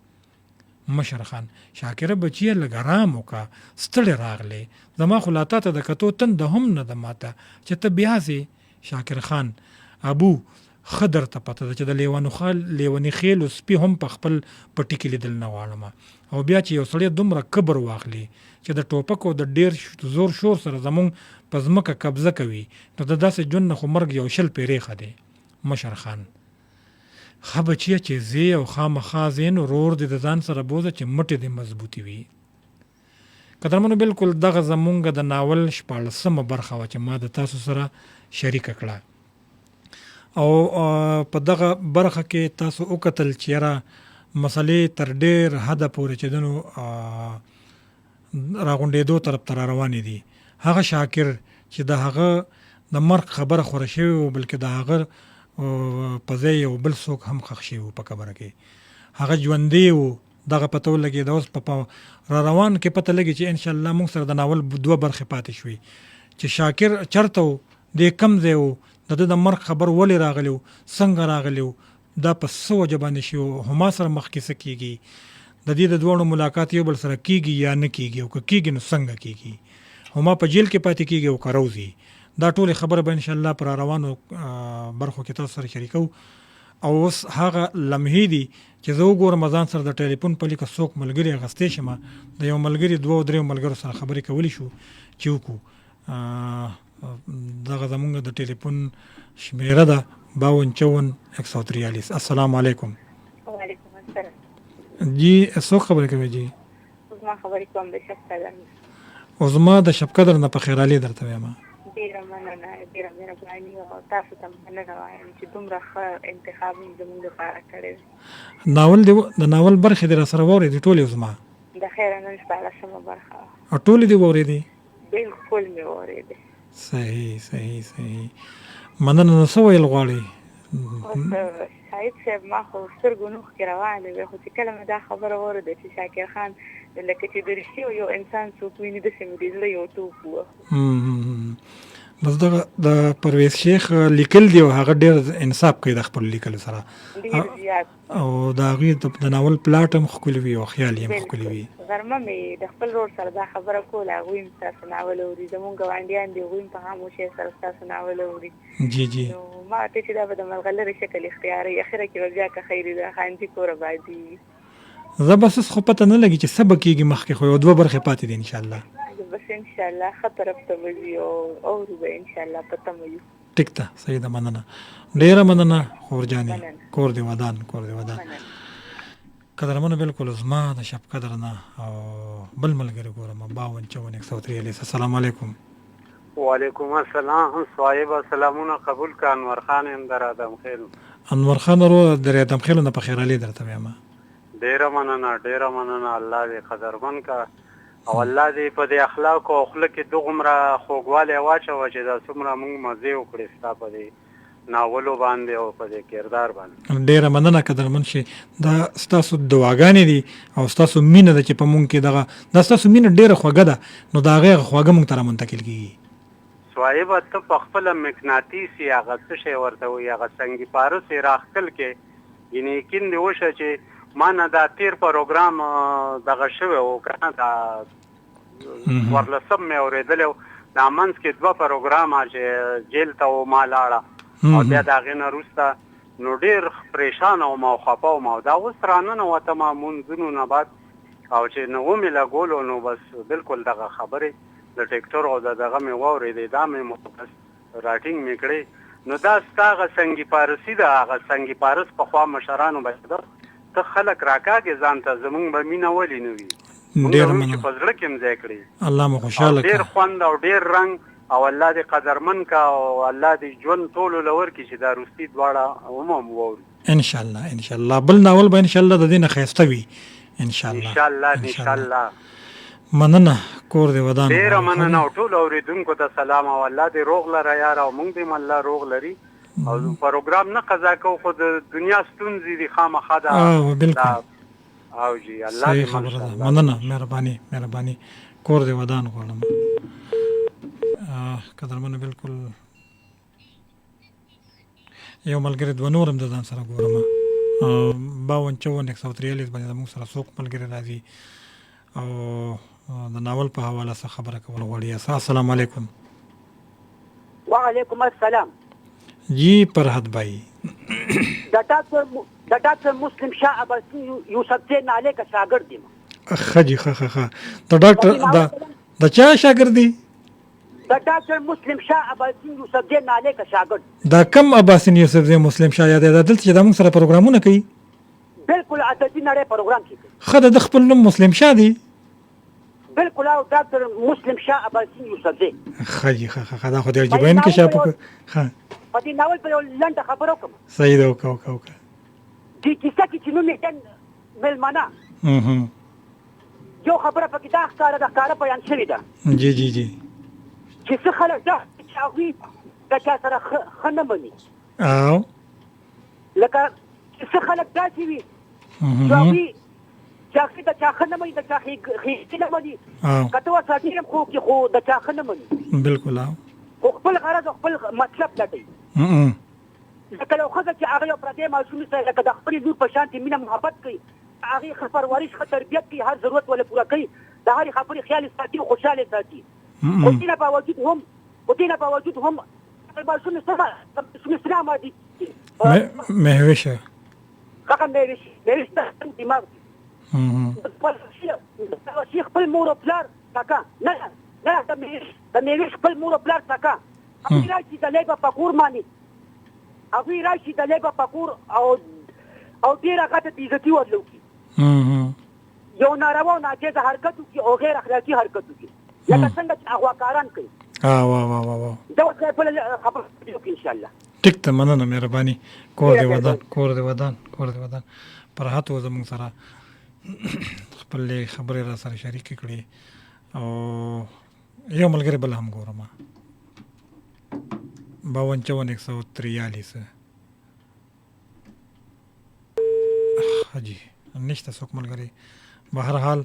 مشر خان شاکر بچیه لږ ارام وکړه ستړی راغلی زما خو لا تا ته د کتو تنده هم نه ده ماته چې ته بیا ځې. شاکر خان ابو ښه درته پته ده چې د لیوني خیلو سپي هم په خپل پټي کې لیدل نه غواړم او بیا چې یو سړی دومره کبر واخلي چې د ټوپک او د ډېر زور شور سره زمونږ په ځمکه قبضه کوي نو د داسې ژوند نه خو مرګ یو شل پیرې ښه دی. مشر خان ښه بچیه چې ځې او خامخا ځې نو ورور دې د ځان سره بوځه چې مټې دې مضبوطې وي. قدرمنو بالکل دغه زمونږ د ناول 14مه برخه وه چې ما د تاسو سره شریکه کړه او په دغه برخه کې تاسو وکتل چې یاره مسلې تر ډېر حده پورې چې دنو راغونډېدو طرف ته را روانې دي. هغه شاکر چې د هغه د مرګ خبره خوره شوې و بلکې د هغه په ځای یو بل څوک هم ښخ شوي و په قبره کې هغه ژوندی و دغه پته ولګېده. اوس په را روان کې پته لګي چې انشاءالله موږ سره د ناول 2 برخې پاتې شوي چې شاکر چرته و د کم ځای و د ده د مرګ خبر ولې راغلی و څنګه راغلی و دا په څه وجه باندې شي و هما سره مخکې څه کېږي د دې د دواړو ملاقات یو بل سره کېږي یا نه کېږي او که کېږي نو څنګه کېږي هما په جیل کې پاتې کېږي او که روځي. دا ټولې خبره به انشاءالله پر روانو برخو کې تاسو سره شریکو. او اوس هغه لمحې دي چې زه وګورم ځان سره د ټلیفون په لیکه څوک ملګري اخیستی شمه د یو ملګري 2-3 ملګرو سره خبرې کولی شو چې وکړو. دغه زمونږ د ټلیفون شمیره ده 524143. السلام علیکم. وعلیکم السلام. جی څوک خبرې کوي؟ جی زما خبرې کوم بشک سلام. او زما د شب قدر نه په خیرالي درته وایم. ډیره مننه، ډیره مهرباني او تاسو ته مننه وایم چې دومره ښه انتخاب زموږ لپاره کړی. ناول د ناول برخې در سره واورېدې ټولې زما د خیر نن شپاړسمه برخه او ټولې دې واورېدې؟ بالکل مې واورېدې. صحیح. مننه. نو څه ویل غواړې؟ شاهد صاحب ما خو سترګو نوښ کې روانې وې، خو چې کله مې دا خبره واورېده چې شاکر خان لکه چې د رښتیا یو انسان څوک ویني داسې مې د زړه یو ټوپ وه. بس دغه د پرویز شیخ لیکل دی او هغه ډېر انصاف کوي د خپل لیکلو سره، ډېر زیات، او د هغې د ناول پلاټ هم ښکلي وي او خیال یې هم ښکلي وي. غرمه مې د خپل ورور سره دا خبره کوله، هغوی هم ستاسو ناول اوري، زمونږ ګاونډیان دي هغوی هم په خاموشۍ سره ستاسو ناول اوري. جی جی. نو ما ورته چې دا به د ملغلرې شکل اختیاروي، اخره کې به بیا که خیري ده خانجي کوره بادي. زه بس اوس خو پته نه لګي چې څه به کېږي مخکې، خو یو 2 برخې پاتې دي انشاءالله. بس انشاءالله ښه طرف ته به ځي او اورو به انشاءالله په تمه یو. ټیک ده، صحیح ده. مننه، ډېره مننه خور جانې. کور دې ودان، کور دې ودان. قدرمنو بالکل زما د شب قدر نه او بل ملګری ګورم 5254 السلام علیکم. وعلیکم السلام صاحب، سلامونه قبول کا. انور خان ام در ادم خیل. انور خان ورو در ادم خیل نه په خیر علي درته وایم. ډیره مننه، ډیره مننه. الله دې قدرمن کا او الله دې په دې اخلاق او خلق کې دوغمره خوږوالی واچوه چې دا څومره موږ مزې وکړې ستا په دې ناولو باندې او په دې کردار باندې. ډیره مننه قدرمن شي. دا ستاسو دعاګانې دي او ستاسو مینه ده چې په مونږ کې دغه دا ستاسو مینه ډیره خوږه ده، نو د هغې خوږه مونږ ته رامنتقل کېږي. صاحب ته په خپله مقناطیسي هغه څه شی ورته وایي، هغه سنګي پارس یې راښکل کې، یعنې یقین دې وشه چې ما نه دا تیر پروګرام دغه شوی و که نه، دا 14 مې اورېدلی و. دا منځ کې 2 پروګرامه چې جیل ته و ما لاړه او بیا د هغې نه وروسته نو ډېر پریشانه وم او خفه وم، او دا اوس راننوتم مونځونو نه بعد او چې نه ومې لګولو نو بس بالکل دغه خبرې د ټیکټر او دغه مې واورېدې، دا مې بس راټینګ مې کړې. نو دا ستا هغه سنګي پارسي ده، هغه سنګي پارس پخوا مشرانو به ته خلک راکاږې ځان ته، زمونږ به مینه ولې نه وي؟ ډېر مننه. چې په زړه کې هم ځای کړي. الله مو خوشحاله کړه. ډېر خوند او ډېر رنګ او الله دې قدرمن کا او الله دې ژوند ټولو له ورکړي چې دا روستي دواړه هم واوري انشاءالله. انشاءالله بل ناول به انشاءالله د دې نه ښایسته وي انشاءالله. انشاءالله. مننه، کور دې ودان. ډېره مننه او ټولو اورېدونکو ته سلام او الله دې روغ لره یاره او موږ دې هم الله روغ لري. او پروګرام نه قضا کوو خو د دنیا ستونزې دي خامخا ده. بالکل. او جی الله دې خبره ده. مننه، مهرباني مهرباني. کور دې ودان غواړم. قدرمنو بالکل یو ملګری دوه نور هم د ځان سره ګورم 5254 باندې زموږ سره څوک ملګری راځي او د ناول په حواله څه خبره کول غواړي. السلام علیکم. وعلیکم السلام. جی فرحت بھائی، د ډاکټر مسلم شاه عباسي یوسف زین علی کا شاګرد یم. خجی خه د ډاکټر د چا شاګرد دی؟ د ډاکټر مسلم شاه عباسي یوسف زین علی کا شاګرد. دا کم عباسي یوسف زین مسلم شاه یاد ده دلته چې د موږ سره پروګرامونه کوي؟ بالکل عددي نړۍ پروګرام کوي. خدای د خپل نوم مسلم شاه دی؟ بالکل او ډاکټر مسلم شاه عباسي یوسف زین. خجی خه دا خو د الجبین کې شاپ ها په دې ناول په لنډه خبرو کوم. صحیح ده وکاو دې کیسه کې چې نو میټن ملمانه یو خبره پکې دا ښکاره بیان شوې ده. جی جی جی. چې څه خلک دا چې هغوی د چا سره ښه نه مني، او لکه چې څه خلک داسې وي چې هغوی چې هغوی د چا ښه نه مني، د چا ښېګڼې نه مني، که ته ورسره ډېر هم خوږ خو د چا ښه نه مني. بالکل. خو خپل غرض او خپل مطلب لټوي. لکه یو ښځه چې هغه یو پردی ماشومې سره لکه د خپلې لور په شانتې مینه محبت کوي، هغې ښه پرورش ښه تربیت کوي، هر ضرورت ولې پوره کوي، د هرې خبرې خیال ساتي او خوشحاله ساتي. خو دې نه باوجود هم ماشومې سره سره مادي مهوشه هغه مهوش ته دماغ دي. خپل مور او پلار کاکا نه د مهوش خپل مور او پلار کاکا هغوی راشي د لۍ په کور باندې هغوی راشي د لۍ په کور او ډېر هغه ته بېعزتي ورله وکړي، یو ناروا او ناجیزه حرکت وکړي او غیر اخلاقي حرکت وکړي. لکه څنګه چې اغواکاران کوي. واه واه واه واه دا اوس په خبرو کې ان شاء الله. ټیک ته مننه مهرباني. کور دی ودان پر هاتو زموږ سره خپل خبرې را سره شریک کړي او یو ملګری بل هم ګورم 52 حاجی نشته څوک ملګری. بهر حال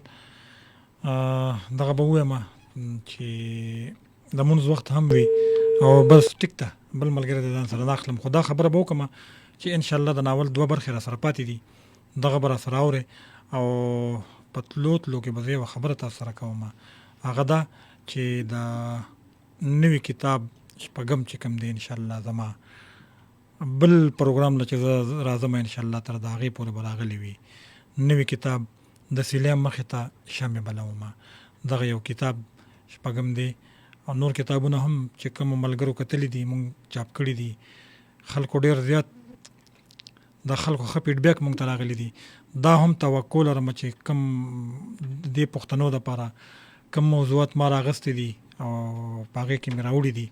دغه به ووایم چې د مونځ وخت هم وي او بس ټیک ته بل ملګری د ځان سره ناخلم. خو دا خبره به وکړم چې انشاءالله د ناول 2 برخې را سره پاتې دي، دغه به را سره اورې او په تلو کې به زه یوه خبره تاسو سره کوم. هغه دا چې د نوي کتاب شپږم چې کوم دی انشاءالله زما بل پروګرام نه چې زه راځم انشاءالله تر د هغې پورې به راغلی وي. نوي کتاب د سیلیم مخې ته شمې بلوم. دغه یو کتاب شپږم دی او نور کتابونه هم چې کوم ملګرو کتلی دي مونږ چاپ کړي دي. خلکو ډېر زیات د خلکو ښه فیډبیک مونږ ته راغلی دي. دا هم توقع لرم چې کوم دې پښتنو دپاره کوم موضوعات ما راغستې دي او په هغې کې مې راوړي دي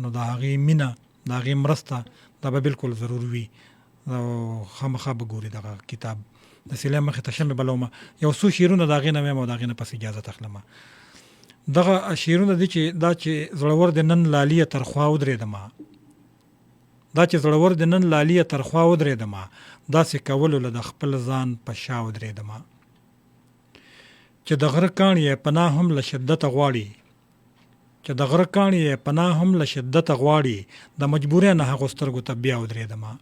نو د هغې مینه د هغې مرسته دا به بالکل ضرور وي او خامخا به ګوري دغه کتاب د سیلیم مخې ته شمې بلومه. یو څو شعرونه د هغې نه ویم او د هغې نه پس اجازت اخلمه. دغه شعرونه دي چې دا چې زړور د نن لالیه تر خوا ودرېدمه، دا چې زړور د نن لالیه تر خوا ودرېدمه، داسې کولو له د خپل ځان په شا ودرېدمه. چې د غره کاڼي یې پناه هم له شدته غواړي، چې د غره کاڼي یې پناه هم له شدته غواړي، د مجبورۍ نه هغو سترګو ته بیا ودرېدمه.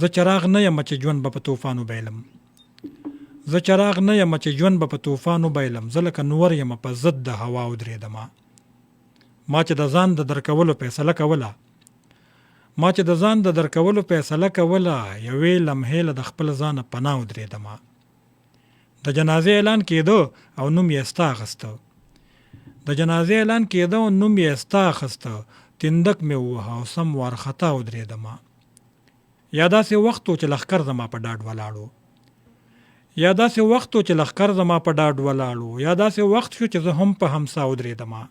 زه چراغ نه یم چې ژوند به په طوفان وبایلم، زه چراغ نه یم چې ژوند به په طوفان وبایلم، زه لکه نور یم په ضد د هوا ودرېدمه. ما چې د ځان د درکولو فیصله کوله، ما چې د ځان د درکولو فیصله کوله، یوې لمحې له د خپل ځانه پناه ودرېدمه. د جنازې اعلان کېده او نوم یې ستا اخسته، د جنازې اعلان کېده او نوم یې ستا اخسته، تندک مې ووهه او سم وارخطا ودرېدمه. یا داسې وخت و چې لښکر زما په ډاډ ولاړو، یا داسې وخت و چې لښکر زما په ډاډ ولاړو، یا داسې وخت شو چې زه هم په همسا ودرېدمه.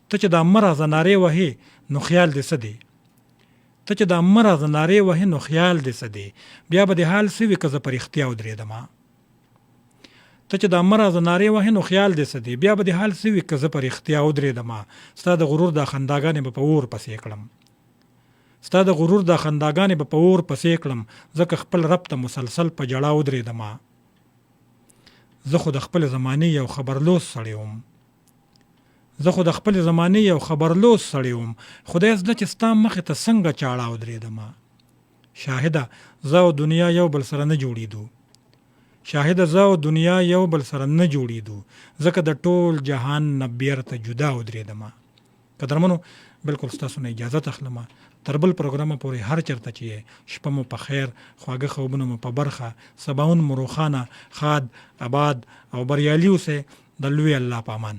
ته چې د امه رازه نارې وهې نو خیال دې څه دی، ته چې د امه رازه نارې وهې نو خیال دې څه دی، بیا به دې حال څه وي که زه په رښتیا ودرېدمه. ته چې د امه رازه نارې وهې نو خیال دې څه دی، بیا به دې حال څه وي که زه په رښتیا ودرېدمه. ستا د غرور دا خنداګانې به په اور پسې کړم، ستا د غرور دا خنداګانې به په اور پسې کړم، ځکه خپل رب ته مسلسل په ژړا ودرېدمه. زه خو د خپل زمانې یو خبرلوس سړی وم، زه خو د خپل زمانې یو خبرلوس سړی وم، خدای زده چې ستا مخې ته څنګه چاړه ودرېدمه. شاهده زه او دنیا یو بل سره نه جوړېدو، شاهده زه او دنیا یو بل سره نه جوړېدو، ځکه د ټول جهان نه بیرته جدا ودرېدمه. قدرمنو بالکل ستاسو نه اجازت اخلمه تر بل پروګرامه پورې هر چرته چې شپه مو په خیر، خواږه خوبونه مو په برخه، سباون مو روښانه، ښاد، آباد او بریالي اوسئ. د لوی الله په امان.